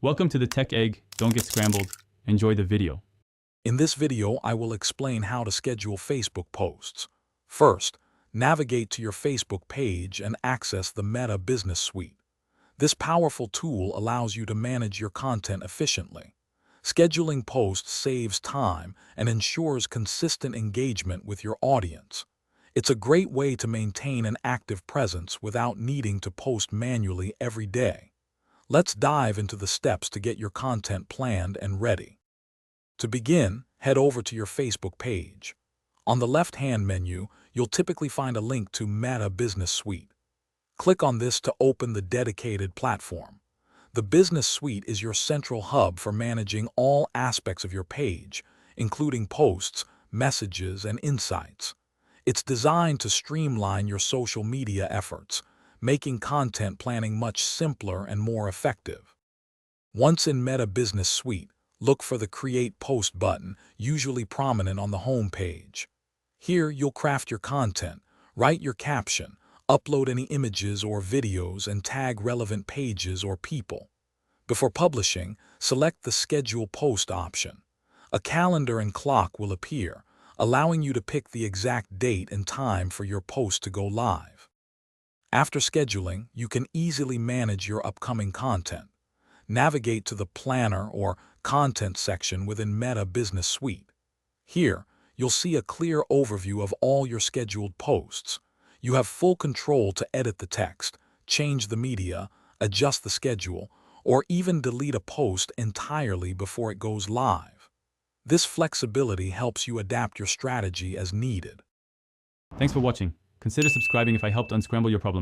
Welcome to the Tech Egg. Don't get scrambled. Enjoy the video. In this video, I will explain how to schedule Facebook posts. First, navigate to your Facebook page and access the Meta Business Suite. This powerful tool allows you to manage your content efficiently. Scheduling posts saves time and ensures consistent engagement with your audience. It's a great way to maintain an active presence without needing to post manually every day. Let's dive into the steps to get your content planned and ready. To begin, head over to your Facebook page. On the left-hand menu, you'll typically find a link to Meta Business Suite. Click on this to open the dedicated platform. The Business Suite is your central hub for managing all aspects of your page, including posts, messages, and insights. It's designed to streamline your social media efforts, making content planning much simpler and more effective. Once in Meta Business Suite, look for the Create Post button, usually prominent on the home page. Here, you'll craft your content, write your caption, upload any images or videos, and tag relevant pages or people. Before publishing, select the Schedule Post option. A calendar and clock will appear, allowing you to pick the exact date and time for your post to go live. After scheduling, you can easily manage your upcoming content. Navigate to the Planner or Content section within Meta Business Suite. Here, you'll see a clear overview of all your scheduled posts. You have full control to edit the text, change the media, adjust the schedule, or even delete a post entirely before it goes live. This flexibility helps you adapt your strategy as needed. Thanks for watching. Consider subscribing if I helped unscramble your problems.